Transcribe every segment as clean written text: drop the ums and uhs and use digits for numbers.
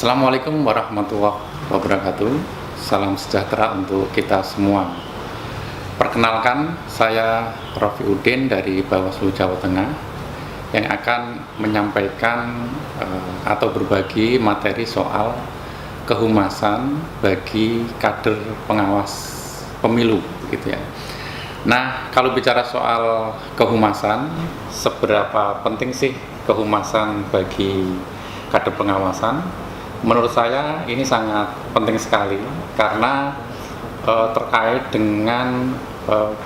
Assalamualaikum warahmatullahi wabarakatuh. Salam sejahtera untuk kita semua. Perkenalkan, saya Rafiuddin dari Bawaslu Jawa Tengah yang akan menyampaikan atau berbagi materi soal kehumasan bagi kader pengawas pemilu, gitu ya. Nah, kalau bicara soal kehumasan, seberapa penting sih kehumasan bagi kader pengawasan? Menurut saya ini sangat penting sekali karena terkait dengan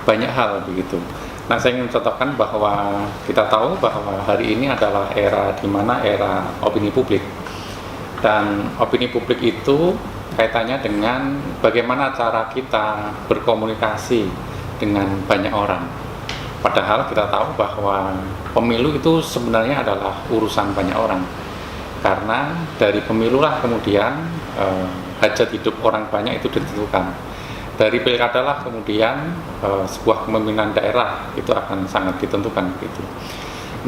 banyak hal begitu. Nah, saya ingin mencontohkan bahwa kita tahu bahwa hari ini adalah era di mana era opini publik, dan opini publik itu kaitannya dengan bagaimana cara kita berkomunikasi dengan banyak orang. Padahal kita tahu bahwa pemilu itu sebenarnya adalah urusan banyak orang. Karena dari pemilulah kemudian hajat hidup orang banyak itu ditentukan. Dari pilkada lah kemudian sebuah kepemimpinan daerah itu akan sangat ditentukan begitu.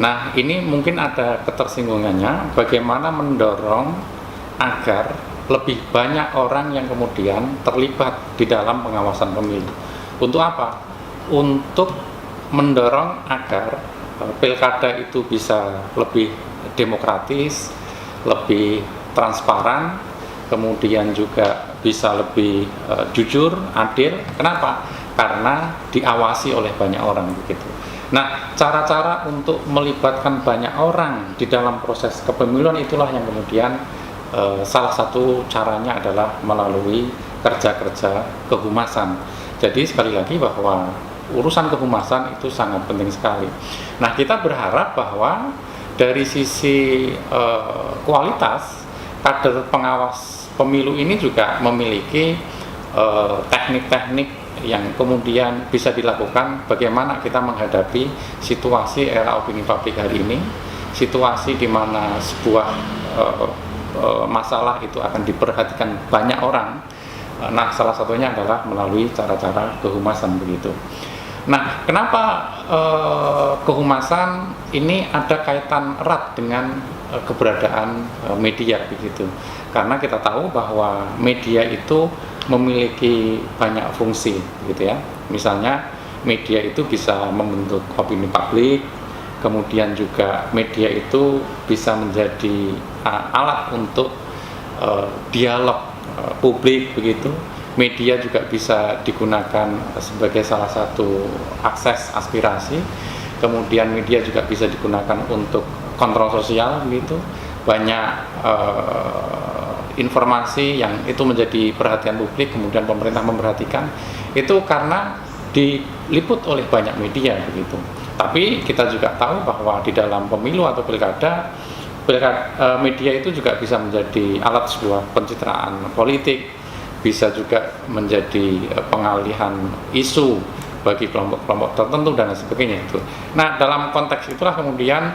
Nah, ini mungkin ada ketersinggungannya bagaimana mendorong agar lebih banyak orang yang kemudian terlibat di dalam pengawasan pemilu. Untuk apa? Untuk mendorong agar pilkada itu bisa lebih demokratis, lebih transparan, kemudian juga bisa lebih jujur, adil. Kenapa? Karena diawasi oleh banyak orang begitu. Nah, cara-cara untuk melibatkan banyak orang di dalam proses kepemiluan itulah yang kemudian salah satu caranya adalah melalui kerja-kerja kehumasan. Jadi sekali lagi bahwa urusan kehumasan itu sangat penting sekali. Nah, kita berharap bahwa dari sisi kualitas, kader pengawas pemilu ini juga memiliki teknik-teknik yang kemudian bisa dilakukan bagaimana kita menghadapi situasi era opini publik hari ini, situasi di mana sebuah masalah itu akan diperhatikan banyak orang. Nah, salah satunya adalah melalui cara-cara kehumasan begitu. Nah, kenapa kehumasan ini ada kaitan erat dengan keberadaan media begitu? Karena kita tahu bahwa media itu memiliki banyak fungsi, gitu ya. Misalnya media itu bisa membentuk opini publik, kemudian juga media itu bisa menjadi alat untuk dialog publik begitu. Media juga bisa digunakan sebagai salah satu akses aspirasi. Kemudian media juga bisa digunakan untuk kontrol sosial gitu. Banyak informasi yang itu menjadi perhatian publik, kemudian pemerintah memperhatikan itu karena diliput oleh banyak media begitu. Tapi kita juga tahu bahwa di dalam pemilu atau pilkada media itu juga bisa menjadi alat sebuah pencitraan politik, bisa juga menjadi pengalihan isu bagi kelompok-kelompok tertentu dan sebagainya itu. Nah, dalam konteks itulah kemudian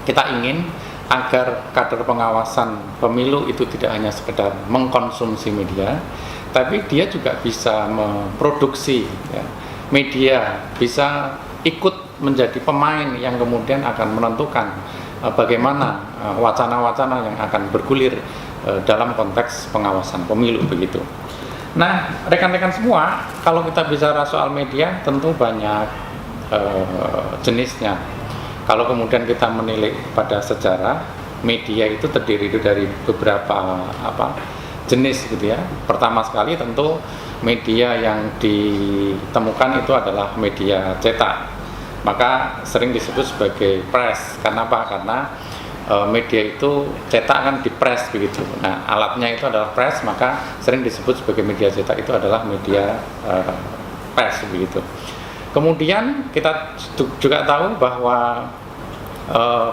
kita ingin agar kader pengawasan pemilu itu tidak hanya sekedar mengkonsumsi media, tapi dia juga bisa memproduksi ya, media, bisa ikut menjadi pemain yang kemudian akan menentukan bagaimana wacana-wacana yang akan bergulir dalam konteks pengawasan pemilu begitu. Nah, rekan-rekan semua, kalau kita bicara soal media tentu banyak jenisnya. Kalau kemudian kita menilik pada sejarah, media itu terdiri dari beberapa jenis gitu ya. Pertama sekali tentu media yang ditemukan itu adalah media cetak. Maka sering disebut sebagai press. Karena apa? Karena media itu cetak kan di press begitu. Nah, alatnya itu adalah press, maka sering disebut sebagai media cetak itu adalah media press begitu. Kemudian kita juga tahu bahwa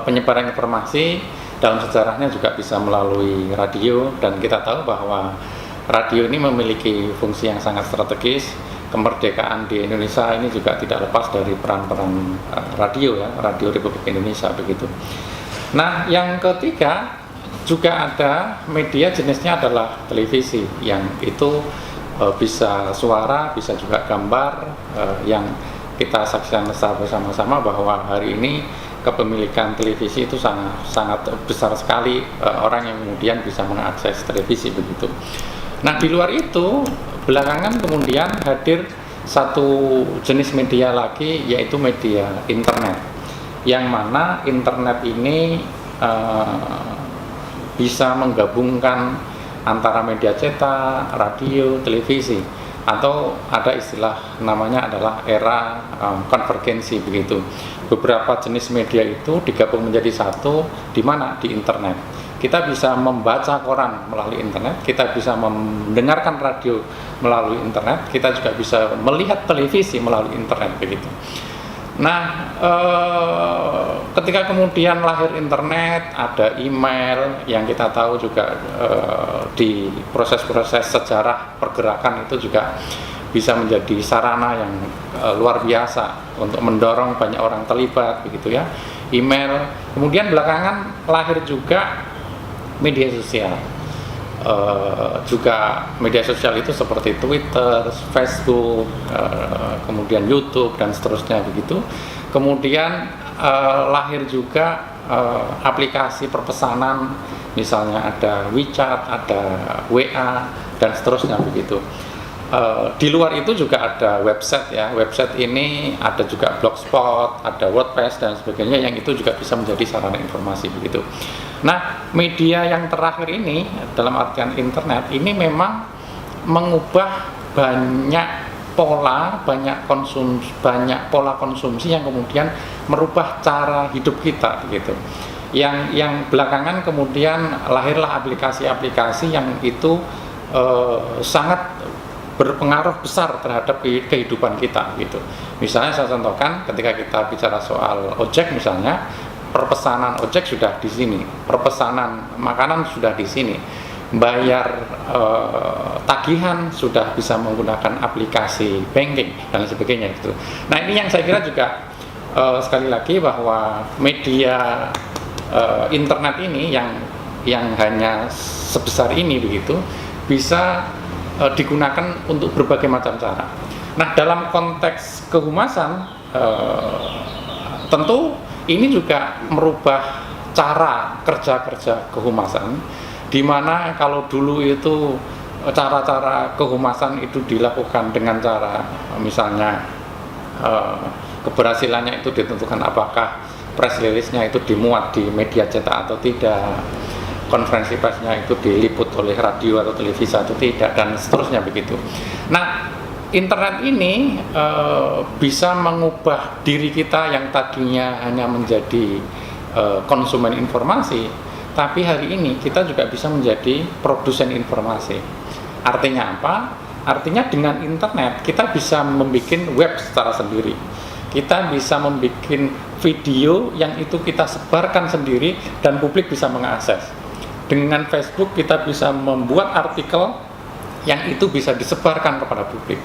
penyebaran informasi dalam sejarahnya juga bisa melalui radio, dan kita tahu bahwa radio ini memiliki fungsi yang sangat strategis. Kemerdekaan di Indonesia ini juga tidak lepas dari peran-peran radio ya, Radio Republik Indonesia begitu. Nah, yang ketiga juga ada media jenisnya adalah televisi, yang itu bisa suara, bisa juga gambar, yang kita saksikan bersama-sama bahwa hari ini kepemilikan televisi itu sangat besar sekali orang yang kemudian bisa mengakses televisi begitu. Nah, di luar itu belakangan kemudian hadir satu jenis media lagi, yaitu media internet, yang mana internet ini bisa menggabungkan antara media cetak, radio, televisi, atau ada istilah namanya adalah era konvergensi begitu. Beberapa jenis media itu digabung menjadi satu, di mana di internet. Kita bisa membaca koran melalui internet, kita bisa mendengarkan radio melalui internet, kita juga bisa melihat televisi melalui internet begitu. Nah, ketika kemudian lahir internet, ada email yang kita tahu juga di proses-proses sejarah pergerakan itu juga bisa menjadi sarana yang luar biasa untuk mendorong banyak orang terlibat begitu ya. Email, kemudian belakangan lahir juga media sosial. Juga media sosial itu seperti Twitter, Facebook, kemudian YouTube dan seterusnya begitu. Kemudian lahir juga aplikasi perpesanan, misalnya ada WeChat, ada WA dan seterusnya begitu. Di luar itu juga ada website ya. Website ini ada juga Blogspot, ada WordPress dan sebagainya, yang itu juga bisa menjadi sarana informasi begitu. Nah, media yang terakhir ini dalam artian internet ini memang mengubah banyak pola konsumsi yang kemudian merubah cara hidup kita begitu. Yang belakangan kemudian lahirlah aplikasi-aplikasi yang itu sangat berpengaruh besar terhadap kehidupan kita gitu. Misalnya saya contohkan, ketika kita bicara soal ojek misalnya, perpesanan ojek sudah di sini, perpesanan makanan sudah di sini, bayar tagihan sudah bisa menggunakan aplikasi banking dan sebagainya gitu. Nah, ini yang saya kira juga sekali lagi bahwa media internet ini yang hanya sebesar ini begitu bisa digunakan untuk berbagai macam cara. Nah, dalam konteks kehumasan tentu ini juga merubah cara kerja kehumasan, di mana kalau dulu itu cara-cara kehumasan itu dilakukan dengan cara misalnya keberhasilannya itu ditentukan apakah press release-nya itu dimuat di media cetak atau tidak, konferensi persnya itu diliput oleh radio atau televisi atau tidak, dan seterusnya begitu. Nah, internet ini bisa mengubah diri kita yang tadinya hanya menjadi konsumen informasi, tapi hari ini kita juga bisa menjadi produsen informasi. Artinya apa? Artinya dengan internet kita bisa membuat web secara sendiri. Kita bisa membuat video yang itu kita sebarkan sendiri dan publik bisa mengakses. Dengan Facebook kita bisa membuat artikel yang itu bisa disebarkan kepada publik.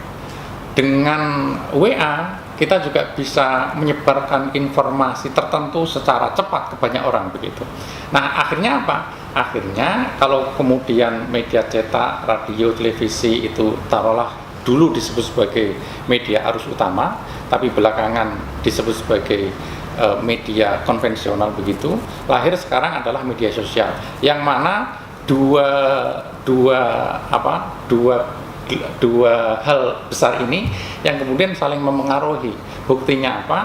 Dengan WA kita juga bisa menyebarkan informasi tertentu secara cepat ke banyak orang begitu. Nah, akhirnya apa? Akhirnya kalau kemudian media cetak, radio, televisi itu taruhlah dulu disebut sebagai media arus utama, tapi belakangan disebut sebagai media konvensional begitu, lahir sekarang adalah media sosial, yang mana dua hal besar ini yang kemudian saling memengaruhi. Buktinya apa?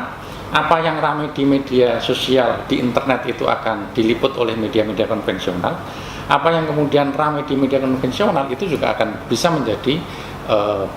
Apa yang ramai di media sosial, di internet itu akan diliput oleh media-media konvensional. Apa yang kemudian ramai di media konvensional itu juga akan bisa menjadi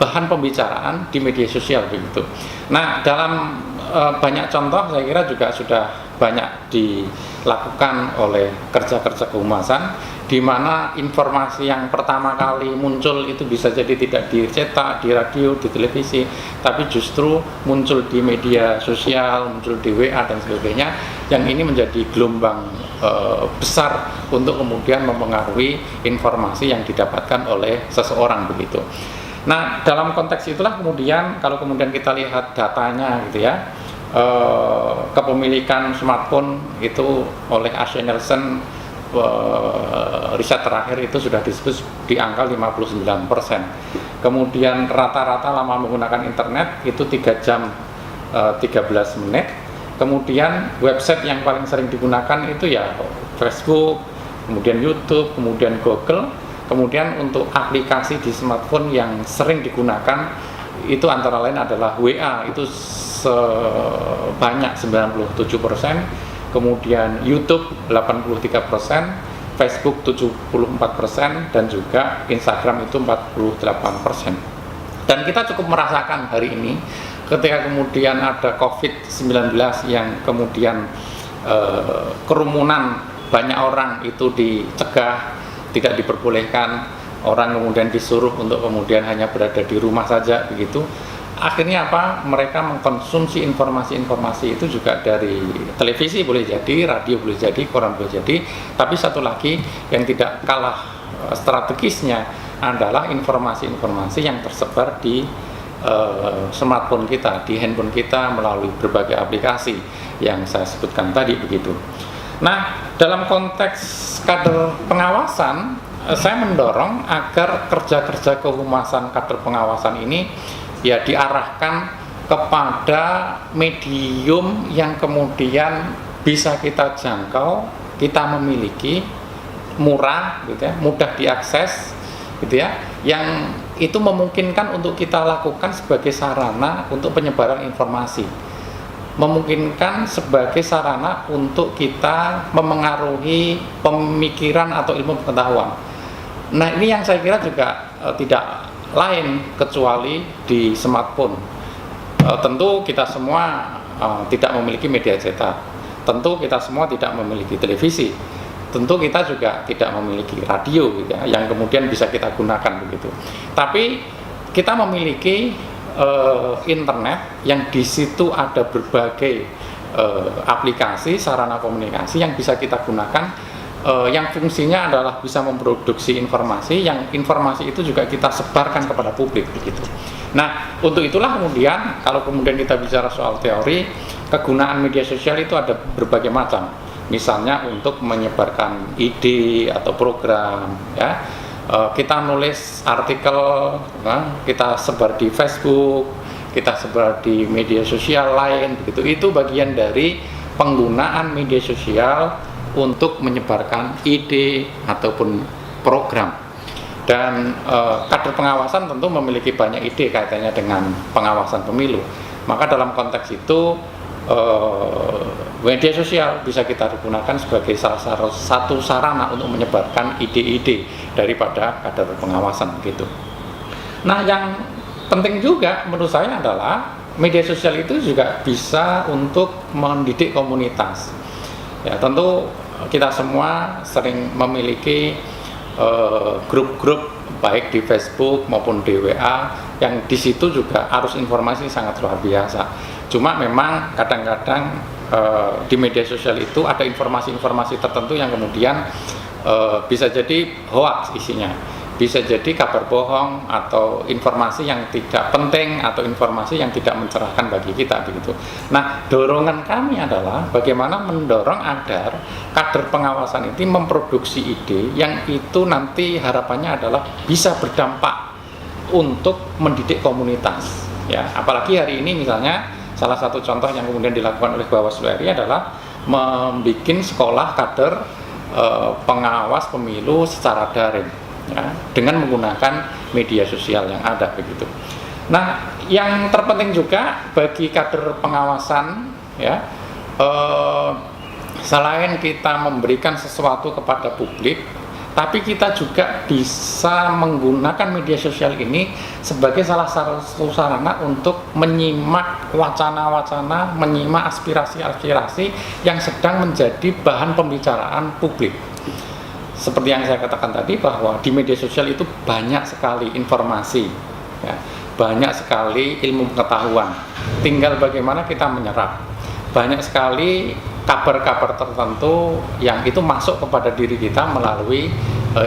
bahan pembicaraan di media sosial begitu. Nah, dalam banyak contoh saya kira juga sudah banyak dilakukan oleh kerja-kerja kehumasan, di mana informasi yang pertama kali muncul itu bisa jadi tidak dicetak, di radio, di televisi, tapi justru muncul di media sosial, muncul di WA dan sebagainya, yang ini menjadi gelombang besar untuk kemudian mempengaruhi informasi yang didapatkan oleh seseorang begitu. Nah, dalam konteks itulah kemudian kalau kemudian kita lihat datanya gitu ya, kepemilikan smartphone itu oleh Ashley Nelson, riset terakhir itu sudah disebut di angka 59%. Kemudian rata-rata lama menggunakan internet itu 3 jam 13 menit. Kemudian website yang paling sering digunakan itu ya Facebook, kemudian YouTube, kemudian Google. Kemudian untuk aplikasi di smartphone yang sering digunakan itu antara lain adalah WA, itu sebanyak 97%, kemudian YouTube 83%, Facebook 74%, dan juga Instagram itu 48%. Dan kita cukup merasakan hari ini ketika kemudian ada COVID-19 yang kemudian kerumunan banyak orang itu dicegah, tidak diperbolehkan, orang kemudian disuruh untuk kemudian hanya berada di rumah saja begitu. Akhirnya apa? Mereka mengkonsumsi informasi-informasi itu juga dari televisi boleh jadi, radio boleh jadi, koran boleh jadi. Tapi satu lagi yang tidak kalah strategisnya adalah informasi-informasi yang tersebar di smartphone kita, di handphone kita melalui berbagai aplikasi yang saya sebutkan tadi begitu. Nah, dalam konteks kader pengawasan, saya mendorong agar kerja-kerja kehumasan kader pengawasan ini ya diarahkan kepada medium yang kemudian bisa kita jangkau, kita memiliki, murah gitu ya, mudah diakses gitu ya, yang itu memungkinkan untuk kita lakukan sebagai sarana untuk penyebaran informasi, memungkinkan sebagai sarana untuk kita memengaruhi pemikiran atau ilmu pengetahuan. Nah, ini yang saya kira juga tidak lain kecuali di smartphone. Tentu kita semua tidak memiliki media cetak, tentu kita semua tidak memiliki televisi, tentu kita juga tidak memiliki radio gitu ya, yang kemudian bisa kita gunakan begitu. Tapi kita memiliki internet yang di situ ada berbagai aplikasi, sarana komunikasi yang bisa kita gunakan, yang fungsinya adalah bisa memproduksi informasi, yang informasi itu juga kita sebarkan kepada publik begitu. Nah, untuk itulah kemudian kalau kemudian kita bicara soal teori, kegunaan media sosial itu ada berbagai macam. Misalnya untuk menyebarkan ide atau program ya. Kita nulis artikel, kita sebar di Facebook, kita sebar di media sosial lain begitu. Itu bagian dari penggunaan media sosial untuk menyebarkan ide ataupun program. Dan kader pengawasan tentu memiliki banyak ide kaitannya dengan pengawasan pemilu. Maka dalam konteks itu media sosial bisa kita gunakan sebagai salah satu sarana untuk menyebarkan ide-ide daripada kader pengawasan gitu. Nah, yang penting juga menurut saya adalah media sosial itu juga bisa untuk mendidik komunitas. Ya, tentu kita semua sering memiliki grup-grup baik di Facebook maupun di WA yang di situ juga arus informasi sangat luar biasa. Cuma memang kadang-kadang di media sosial itu ada informasi-informasi tertentu yang kemudian bisa jadi hoax isinya, bisa jadi kabar bohong atau informasi yang tidak penting atau informasi yang tidak mencerahkan bagi kita begitu. Nah, dorongan kami adalah bagaimana mendorong agar kader pengawasan ini memproduksi ide yang itu nanti harapannya adalah bisa berdampak untuk mendidik komunitas. Ya, apalagi hari ini misalnya salah satu contoh yang kemudian dilakukan oleh Bawaslu RI adalah membuat sekolah kader pengawas pemilu secara daring ya, dengan menggunakan media sosial yang ada begitu. Nah, yang terpenting juga bagi kader pengawasan ya, selain kita memberikan sesuatu kepada publik, tapi kita juga bisa menggunakan media sosial ini sebagai salah satu sarana untuk menyimak wacana-wacana, menyimak aspirasi-aspirasi yang sedang menjadi bahan pembicaraan publik. Seperti yang saya katakan tadi bahwa di media sosial itu banyak sekali informasi, ya, banyak sekali ilmu pengetahuan. Tinggal bagaimana kita menyerap. Banyak sekali kabar-kabar tertentu yang itu masuk kepada diri kita melalui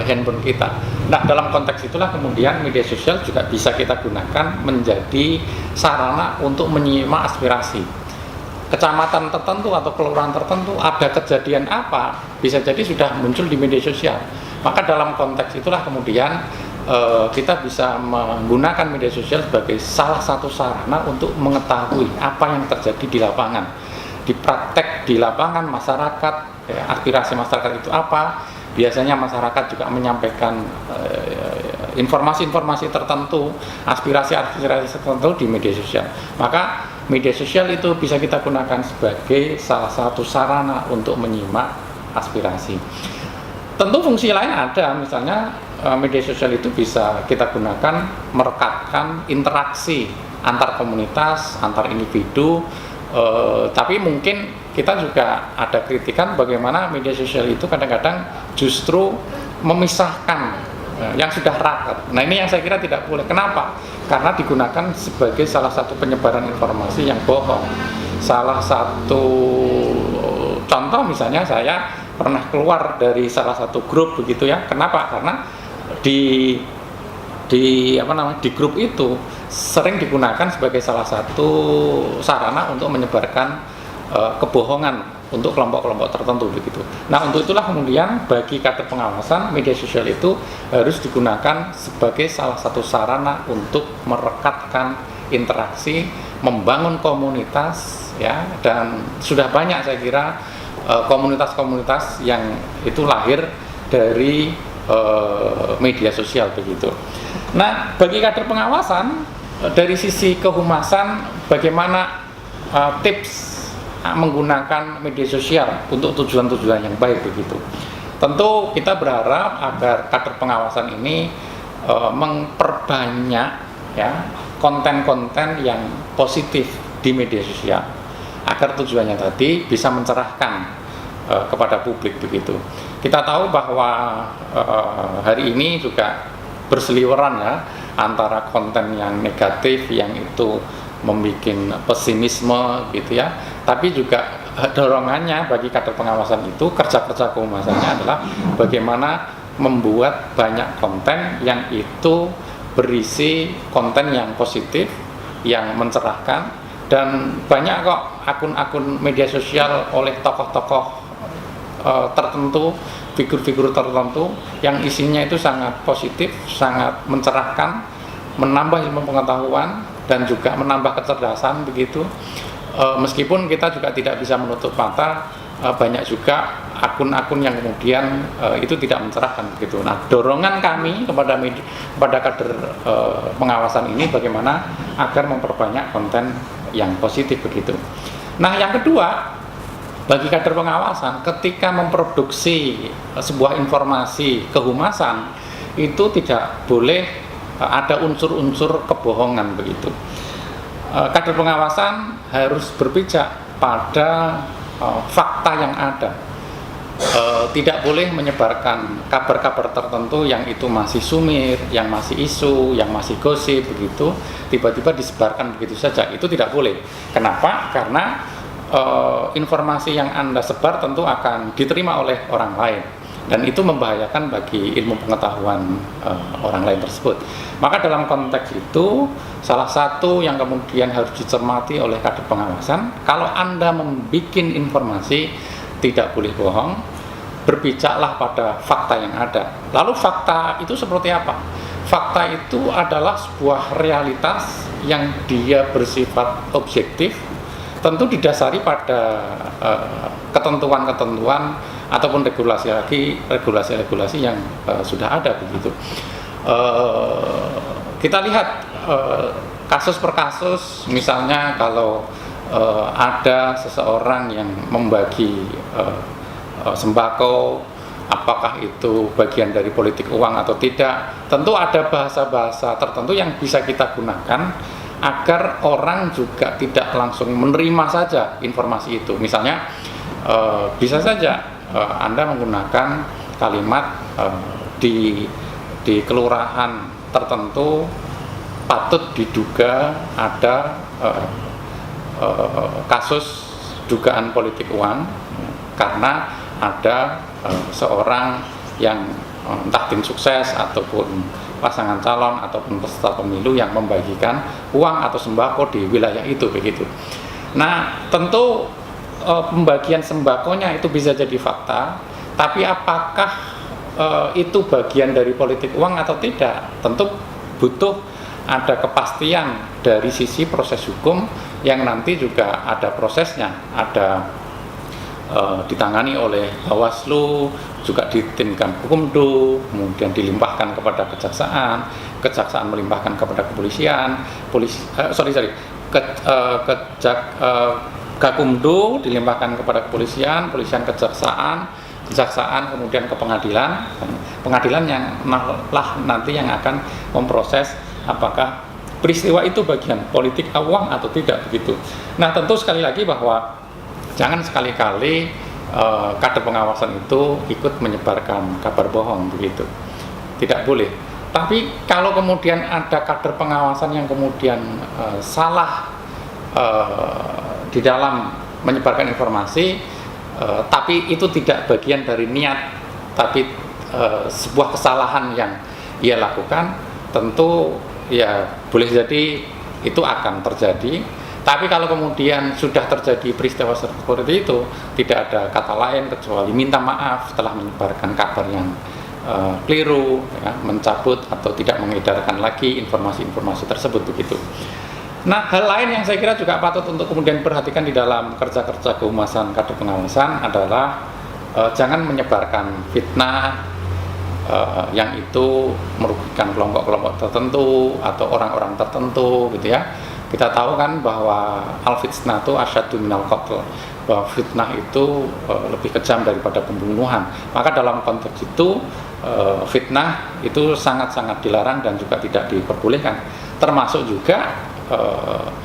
handphone kita. Nah, dalam konteks itulah kemudian media sosial juga bisa kita gunakan menjadi sarana untuk menyimak aspirasi. Kecamatan tertentu atau kelurahan tertentu ada kejadian apa, bisa jadi sudah muncul di media sosial. Maka dalam konteks itulah kemudian kita bisa menggunakan media sosial sebagai salah satu sarana untuk mengetahui apa yang terjadi di lapangan. dipraktek di lapangan masyarakat, aspirasi masyarakat itu apa. Biasanya masyarakat juga menyampaikan informasi-informasi tertentu, aspirasi-aspirasi tertentu di media sosial. Maka media sosial itu bisa kita gunakan sebagai salah satu sarana untuk menyimak aspirasi. Tentu fungsi lain ada, misalnya media sosial itu bisa kita gunakan merekatkan interaksi antar komunitas, antar individu. Tapi mungkin kita juga ada kritikan bagaimana media sosial itu kadang-kadang justru memisahkan yang sudah raket. Nah, ini yang saya kira tidak boleh. Kenapa? Karena digunakan sebagai salah satu penyebaran informasi yang bohong. Salah satu contoh misalnya, saya pernah keluar dari salah satu grup begitu ya. Kenapa? Karena di grup itu sering digunakan sebagai salah satu sarana untuk menyebarkan kebohongan untuk kelompok-kelompok tertentu begitu. Nah, untuk itulah kemudian bagi kader pengawasan, media sosial itu harus digunakan sebagai salah satu sarana untuk merekatkan interaksi, membangun komunitas ya, dan sudah banyak saya kira komunitas-komunitas yang itu lahir dari media sosial begitu. Nah, bagi kader pengawasan dari sisi kehumasan, bagaimana tips menggunakan media sosial untuk tujuan-tujuan yang baik begitu. Tentu kita berharap agar kader pengawasan ini memperbanyak ya konten-konten yang positif di media sosial agar tujuannya tadi bisa mencerahkan kepada publik begitu. Kita tahu bahwa hari ini juga berseliweran ya antara konten yang negatif yang itu membuat pesimisme gitu ya, tapi juga dorongannya bagi kader pengawasan itu, kerja-kerja kehumasannya adalah bagaimana membuat banyak konten yang itu berisi konten yang positif, yang mencerahkan, dan banyak kok akun-akun media sosial oleh tokoh-tokoh tertentu, figur-figur tertentu yang isinya itu sangat positif, sangat mencerahkan, menambah ilmu pengetahuan dan juga menambah kecerdasan begitu. Meskipun kita juga tidak bisa menutup mata, banyak juga akun-akun yang kemudian itu tidak mencerahkan begitu. Nah, dorongan kami kepada kader pengawasan ini bagaimana agar memperbanyak konten yang positif begitu. Nah, yang kedua, bagi kader pengawasan ketika memproduksi sebuah informasi kehumasan itu tidak boleh ada unsur-unsur kebohongan begitu. Kader pengawasan harus berpijak pada fakta yang ada. Tidak boleh menyebarkan kabar-kabar tertentu yang itu masih sumir, yang masih isu, yang masih gosip begitu, tiba-tiba disebarkan begitu saja. Itu tidak boleh. Kenapa? Karena informasi yang Anda sebar tentu akan diterima oleh orang lain, dan itu membahayakan bagi ilmu pengetahuan orang lain tersebut. Maka dalam konteks itu, salah satu yang kemudian harus dicermati oleh kader pengawasan, kalau Anda membuat informasi, tidak boleh bohong, berbijaklah pada fakta yang ada. Lalu fakta itu seperti apa? Fakta itu adalah sebuah realitas yang dia bersifat objektif, tentu didasari pada ketentuan-ketentuan ataupun regulasi-regulasi yang sudah ada begitu. Kita lihat kasus per kasus, misalnya kalau ada seseorang yang membagi sembako, apakah itu bagian dari politik uang atau tidak, tentu ada bahasa-bahasa tertentu yang bisa kita gunakan agar orang juga tidak langsung menerima saja informasi itu. Misalnya bisa saja Anda menggunakan kalimat di kelurahan tertentu patut diduga ada kasus dugaan politik uang karena ada seorang yang entah tim sukses ataupun pasangan calon ataupun peserta pemilu yang membagikan uang atau sembako di wilayah itu begitu. Nah, tentu pembagian sembakonya itu bisa jadi fakta, tapi apakah itu bagian dari politik uang atau tidak? Tentu butuh ada kepastian dari sisi proses hukum yang nanti juga ada prosesnya, ada ditangani oleh Bawaslu, juga ditimkan Hukumdu, kemudian dilimpahkan kepada kejaksaan, kejaksaan melimpahkan kepada kepolisian, Gakumdu dilimpahkan kepada kepolisian, polisian kejaksaan, kejaksaan kemudian ke pengadilan, pengadilan yang lah nanti yang akan memproses apakah peristiwa itu bagian politik uang atau tidak begitu. Nah, tentu sekali lagi bahwa jangan sekali-kali kader pengawasan itu ikut menyebarkan kabar bohong begitu. Tidak boleh. Tapi kalau kemudian ada kader pengawasan yang kemudian salah di dalam menyebarkan informasi, tapi itu tidak bagian dari niat, tapi sebuah kesalahan yang ia lakukan, tentu ya boleh jadi itu akan terjadi. Tapi kalau kemudian sudah terjadi peristiwa seperti itu, tidak ada kata lain kecuali minta maaf setelah menyebarkan kabar yang keliru, ya, mencabut atau tidak mengedarkan lagi informasi-informasi tersebut begitu. Nah, hal lain yang saya kira juga patut untuk kemudian perhatikan di dalam kerja-kerja kehumasan kader pengawasan adalah jangan menyebarkan fitnah yang itu merugikan kelompok-kelompok tertentu atau orang-orang tertentu gitu ya. Kita tahu kan bahwa al-fitnah itu asyaddu minal qatl, bahwa fitnah itu lebih kejam daripada pembunuhan. Maka dalam konteks itu fitnah itu sangat-sangat dilarang dan juga tidak diperbolehkan. Termasuk juga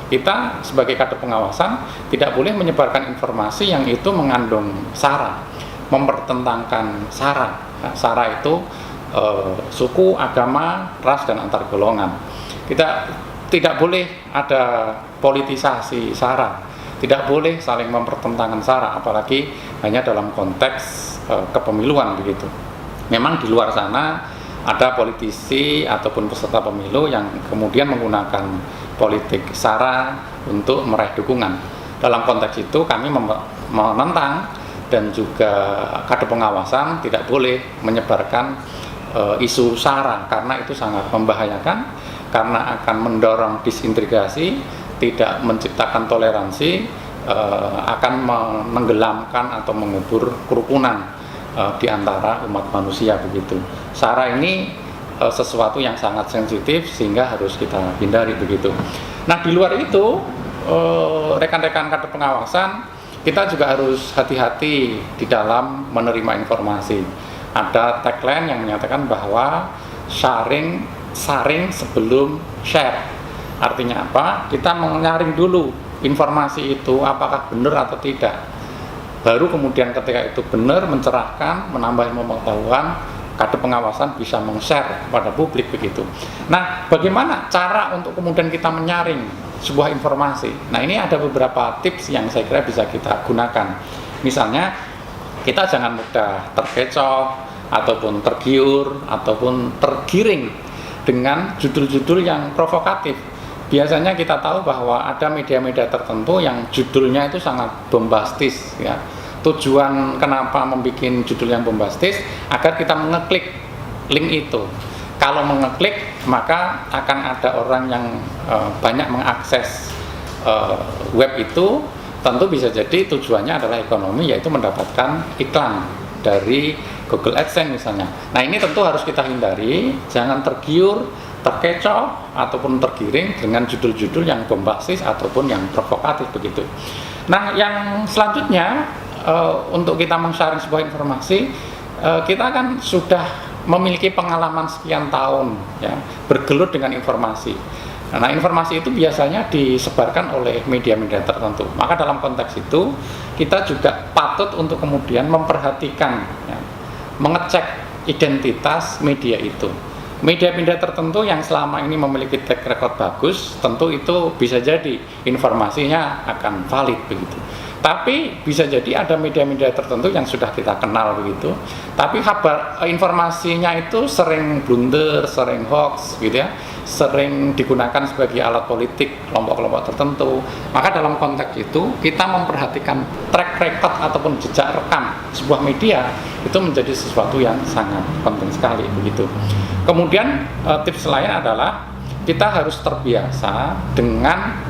kita sebagai kader pengawasan tidak boleh menyebarkan informasi yang itu mengandung sara, mempertentangkan sara. Sara itu suku, agama, ras, dan antar golongan. Kita tidak boleh ada politisasi sara, tidak boleh saling mempertentangkan sara, apalagi hanya dalam konteks kepemiluan begitu. Memang di luar sana ada politisi ataupun peserta pemilu yang kemudian menggunakan politik sara untuk meraih dukungan. Dalam konteks itu kami menentang, dan juga kader pengawasan tidak boleh menyebarkan isu sara karena itu sangat membahayakan, karena akan mendorong disintegrasi, tidak menciptakan toleransi, akan menenggelamkan atau mengubur kerukunan di antara umat manusia begitu. Sara ini sesuatu yang sangat sensitif sehingga harus kita hindari begitu. Nah, di luar itu rekan-rekan kader pengawasan kita juga harus hati-hati di dalam menerima informasi. Ada tagline yang menyatakan bahwa saring sebelum share. Artinya apa? Kita menyaring dulu informasi itu apakah benar atau tidak. Baru kemudian ketika itu benar, mencerahkan, menambah pengetahuan, kader pengawasan bisa meng-share kepada publik begitu. Nah, bagaimana cara untuk kemudian kita menyaring sebuah informasi? Nah, ini ada beberapa tips yang saya kira bisa kita gunakan. Misalnya, kita jangan mudah terkecoh ataupun tergiur ataupun tergiring dengan judul-judul yang provokatif. Biasanya kita tahu bahwa ada media-media tertentu yang judulnya itu sangat bombastis ya. Tujuan kenapa membuat judul yang bombastis agar kita mengeklik link itu. Kalau mengeklik maka akan ada orang yang banyak mengakses web itu. Tentu bisa jadi tujuannya adalah ekonomi, yaitu mendapatkan iklan dari Google AdSense misalnya. Nah, ini tentu harus kita hindari, jangan tergiur, terkecoh ataupun tergiring dengan judul-judul yang bombastis ataupun yang provokatif begitu. Nah, yang selanjutnya untuk kita men-sharing sebuah informasi, kita kan sudah memiliki pengalaman sekian tahun ya bergelut dengan informasi. Nah, informasi itu biasanya disebarkan oleh media-media tertentu. Maka dalam konteks itu kita juga patut untuk kemudian memperhatikan ya, mengecek identitas media itu. Media-media tertentu yang selama ini memiliki track record bagus, tentu itu bisa jadi informasinya akan valid begitu. Tapi bisa jadi ada media-media tertentu yang sudah kita kenal begitu, tapi informasinya itu sering blunder, sering hoax gitu ya, sering digunakan sebagai alat politik kelompok-kelompok tertentu. Maka dalam konteks itu kita memperhatikan track record ataupun jejak rekam sebuah media itu menjadi sesuatu yang sangat penting sekali begitu. Kemudian tips lain adalah kita harus terbiasa dengan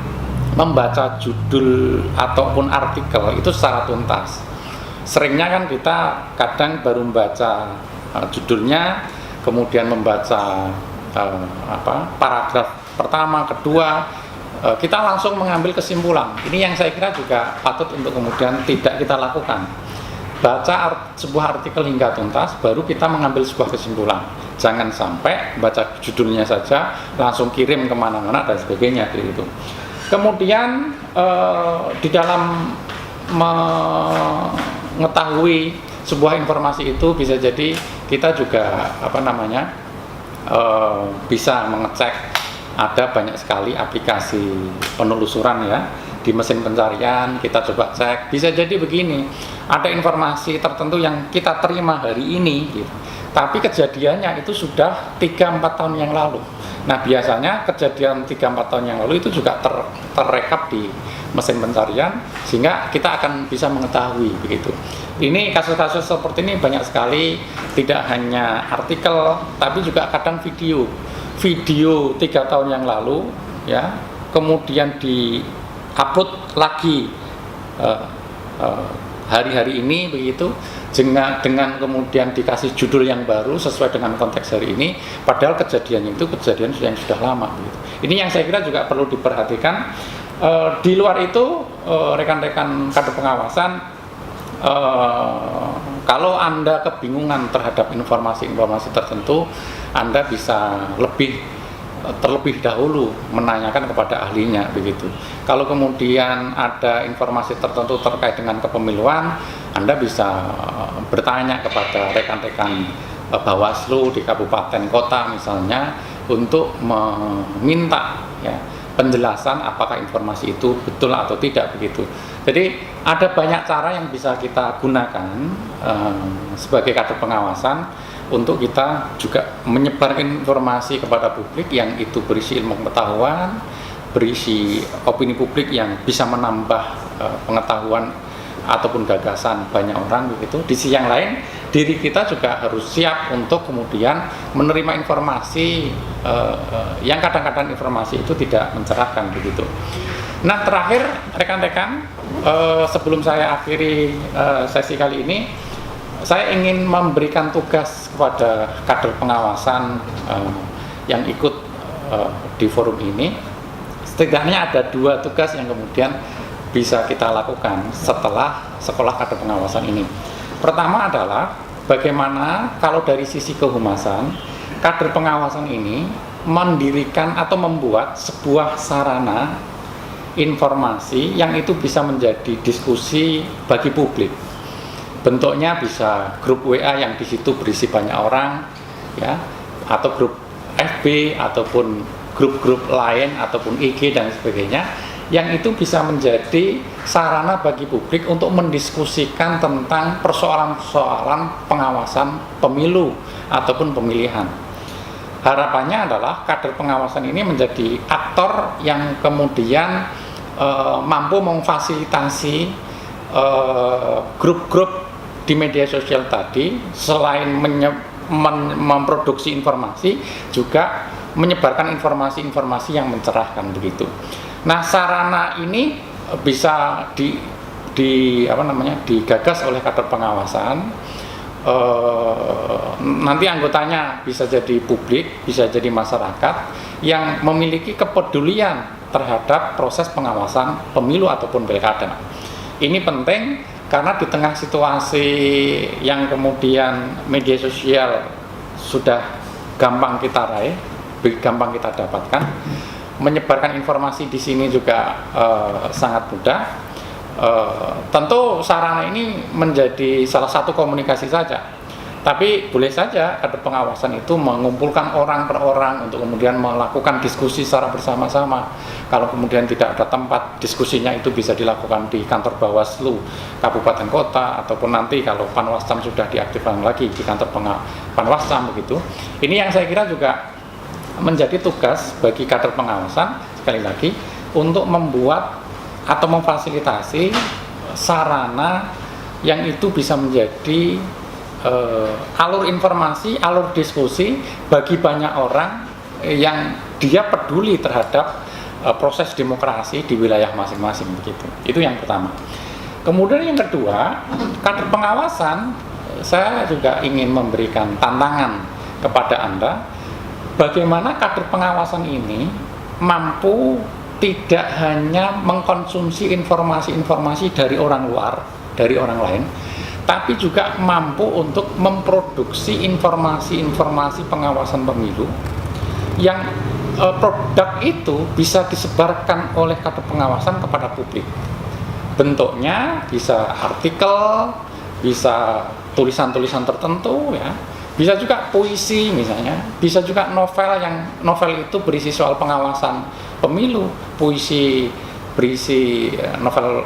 membaca judul ataupun artikel itu secara tuntas. Seringnya kan kita kadang baru membaca judulnya, kemudian membaca paragraf pertama, kedua, kita langsung mengambil kesimpulan. Ini yang saya kira juga patut untuk kemudian tidak kita lakukan. Baca sebuah artikel hingga tuntas, baru kita mengambil sebuah kesimpulan. Jangan sampai baca judulnya saja langsung kirim kemana-mana dan sebagainya gitu. Kemudian di dalam mengetahui sebuah informasi itu bisa jadi kita juga bisa mengecek. Ada banyak sekali aplikasi penelusuran ya di mesin pencarian, kita coba cek, bisa jadi begini, ada informasi tertentu yang kita terima hari ini gitu, tapi kejadiannya itu sudah 3-4 tahun yang lalu. Nah biasanya kejadian 3-4 tahun yang lalu itu juga terrekap di mesin pencarian, sehingga kita akan bisa mengetahui begitu. Ini kasus-kasus seperti ini banyak sekali, tidak hanya artikel tapi juga kadang video 3 tahun yang lalu ya, kemudian di-upload lagi hari-hari ini begitu, dengan kemudian dikasih judul yang baru sesuai dengan konteks hari ini, padahal kejadian itu kejadian yang sudah lama begitu. Ini yang saya kira juga perlu diperhatikan. Di luar itu rekan-rekan kader pengawasan, kalau Anda kebingungan terhadap informasi-informasi tertentu, Anda bisa terlebih dahulu menanyakan kepada ahlinya begitu. Kalau kemudian ada informasi tertentu terkait dengan kepemiluan, Anda bisa bertanya kepada rekan-rekan Bawaslu di kabupaten kota misalnya untuk meminta ya penjelasan apakah informasi itu betul atau tidak begitu. Jadi ada banyak cara yang bisa kita gunakan sebagai kader pengawasan untuk kita juga menyebarkan informasi kepada publik yang itu berisi ilmu pengetahuan, berisi opini publik yang bisa menambah pengetahuan ataupun gagasan banyak orang begitu. Di sisi yang lain, diri kita juga harus siap untuk kemudian menerima informasi yang kadang-kadang informasi itu tidak mencerahkan begitu. Nah terakhir rekan-rekan, sebelum saya akhiri sesi kali ini, saya ingin memberikan tugas kepada kader pengawasan yang ikut di forum ini. Setidaknya ada 2 tugas yang kemudian bisa kita lakukan setelah sekolah kader pengawasan ini. Pertama adalah bagaimana kalau dari sisi kehumasan, kader pengawasan ini mendirikan atau membuat sebuah sarana informasi yang itu bisa menjadi diskusi bagi publik. Bentuknya bisa grup WA yang di situ berisi banyak orang, ya, atau grup FB ataupun grup-grup lain ataupun IG dan sebagainya, yang itu bisa menjadi sarana bagi publik untuk mendiskusikan tentang persoalan-persoalan pengawasan pemilu ataupun pemilihan. Harapannya adalah kader pengawasan ini menjadi aktor yang kemudian mampu memfasilitasi grup-grup di media sosial tadi, selain memproduksi informasi, juga menyebarkan informasi-informasi yang mencerahkan begitu. Nah, sarana ini bisa digagas oleh kader pengawasan. Nanti anggotanya bisa jadi publik, bisa jadi masyarakat yang memiliki kepedulian terhadap proses pengawasan pemilu ataupun pilkada. Ini penting karena di tengah situasi yang kemudian media sosial sudah gampang kita raih, gampang kita dapatkan, menyebarkan informasi di sini juga sangat mudah. Tentu sarana ini menjadi salah satu komunikasi saja, tapi boleh saja kader pengawasan itu mengumpulkan orang per orang untuk kemudian melakukan diskusi secara bersama-sama. Kalau kemudian tidak ada tempat diskusinya, itu bisa dilakukan di kantor Bawaslu kabupaten kota, ataupun nanti kalau Panwascam sudah diaktifkan lagi di kantor Panwascam begitu. Ini yang saya kira juga menjadi tugas bagi kader pengawasan, sekali lagi, untuk membuat atau memfasilitasi sarana yang itu bisa menjadi alur informasi, alur diskusi bagi banyak orang yang dia peduli terhadap proses demokrasi di wilayah masing-masing begitu. Itu yang pertama. Kemudian yang kedua, kader pengawasan, saya juga ingin memberikan tantangan kepada Anda, bagaimana kader pengawasan ini mampu tidak hanya mengkonsumsi informasi-informasi dari orang luar, dari orang lain, tapi juga mampu untuk memproduksi informasi-informasi pengawasan pemilu yang produk itu bisa disebarkan oleh kader pengawasan kepada publik. Bentuknya bisa artikel, bisa tulisan-tulisan tertentu ya, bisa juga puisi misalnya, bisa juga novel itu berisi soal pengawasan pemilu, puisi berisi novel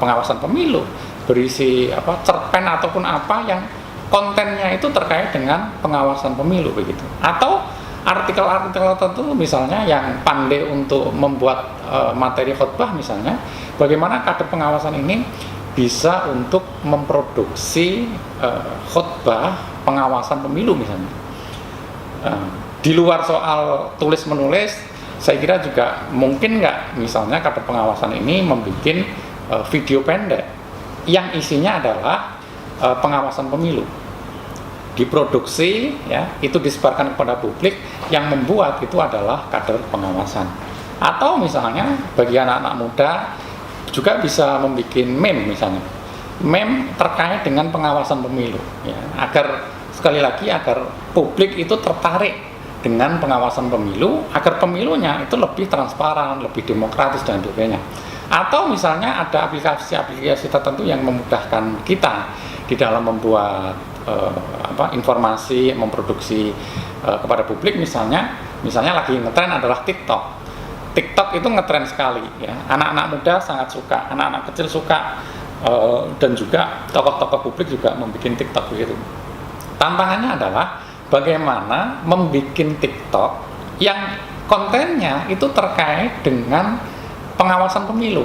pengawasan pemilu, berisi cerpen ataupun apa yang kontennya itu terkait dengan pengawasan pemilu begitu. Atau artikel-artikel tertentu misalnya yang pandai untuk membuat materi khotbah misalnya, bagaimana kader pengawasan ini bisa untuk memproduksi khotbah pengawasan pemilu misalnya. Di luar soal tulis menulis, saya kira juga mungkin nggak misalnya kader pengawasan ini membuat video pendek yang isinya adalah pengawasan pemilu, diproduksi ya, itu disebarkan kepada publik, yang membuat itu adalah kader pengawasan. Atau misalnya bagi anak-anak muda juga bisa membuat meme misalnya, meme terkait dengan pengawasan pemilu ya, agar sekali lagi agar publik itu tertarik dengan pengawasan pemilu, agar pemilunya itu lebih transparan, lebih demokratis dan sebagainya. Atau misalnya ada aplikasi-aplikasi tertentu yang memudahkan kita di dalam membuat informasi, memproduksi kepada publik, misalnya lagi ngetren adalah TikTok. TikTok itu ngetren sekali ya. Anak-anak muda sangat suka, anak-anak kecil suka, dan juga tokoh-tokoh publik juga membuat TikTok begitu. Tantangannya adalah bagaimana membuat TikTok yang kontennya itu terkait dengan pengawasan pemilu,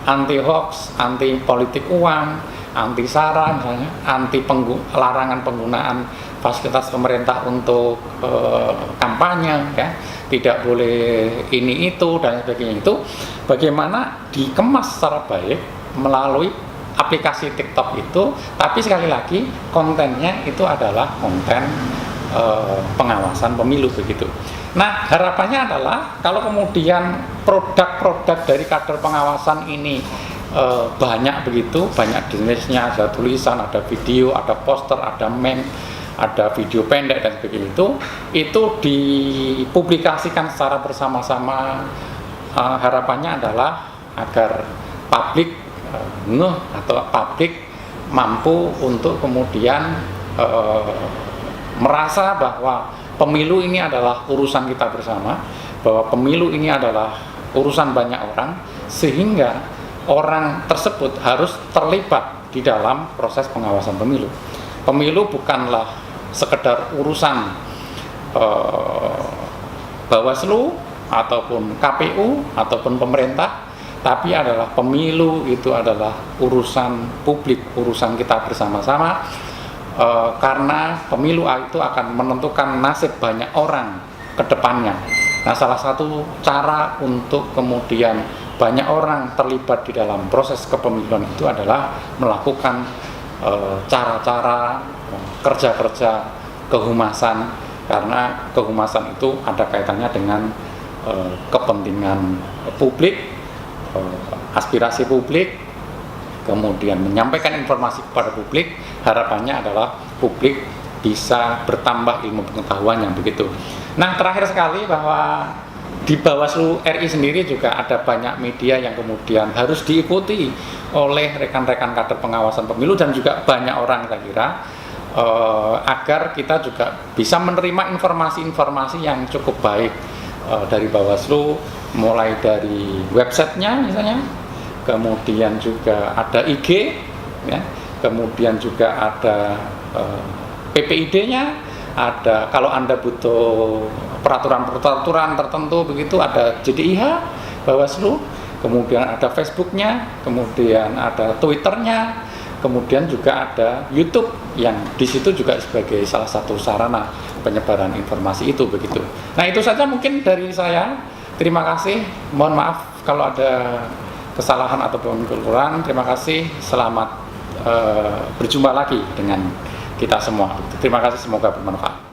anti hoax, anti politik uang, anti SARA misalnya, anti larangan penggunaan fasilitas pemerintah untuk kampanye ya, tidak boleh ini itu dan sebagainya. Itu bagaimana dikemas secara baik melalui aplikasi TikTok itu, tapi sekali lagi kontennya itu adalah konten pengawasan pemilu begitu. Nah, harapannya adalah kalau kemudian produk-produk dari kader pengawasan ini banyak begitu, banyak jenisnya, ada tulisan, ada video, ada poster, ada meme, ada video pendek dan sebagainya, itu dipublikasikan secara bersama-sama. Harapannya adalah agar publik atau publik mampu untuk kemudian merasa bahwa pemilu ini adalah urusan kita bersama, bahwa pemilu ini adalah urusan banyak orang, sehingga orang tersebut harus terlibat di dalam proses pengawasan pemilu. Pemilu bukanlah sekedar urusan Bawaslu ataupun KPU ataupun pemerintah, tapi adalah pemilu itu adalah urusan publik, urusan kita bersama-sama. Karena pemilu itu akan menentukan nasib banyak orang ke depannya. Nah, salah satu cara untuk kemudian banyak orang terlibat di dalam proses kepemiluan itu adalah melakukan cara-cara kerja-kerja kehumasan, karena kehumasan itu ada kaitannya dengan kepentingan publik, aspirasi publik, kemudian menyampaikan informasi kepada publik. Harapannya adalah publik bisa bertambah ilmu pengetahuan yang begitu. Nah, terakhir sekali bahwa di Bawaslu RI sendiri juga ada banyak media yang kemudian harus diikuti oleh rekan-rekan kader pengawasan pemilu dan juga banyak orang, saya kira, agar kita juga bisa menerima informasi-informasi yang cukup baik dari Bawaslu, mulai dari websitenya misalnya, kemudian juga ada IG, ya, kemudian juga ada PPID-nya, ada kalau Anda butuh peraturan-peraturan tertentu begitu, ada JDIH Bawaslu, kemudian ada Facebooknya, kemudian ada Twitternya, kemudian juga ada YouTube yang di situ juga sebagai salah satu sarana penyebaran informasi itu begitu. Nah, itu saja mungkin dari saya. Terima kasih, mohon maaf kalau ada kesalahan ataupun kekurangan. Terima kasih, selamat berjumpa lagi dengan kita semua. Terima kasih, semoga bermanfaat.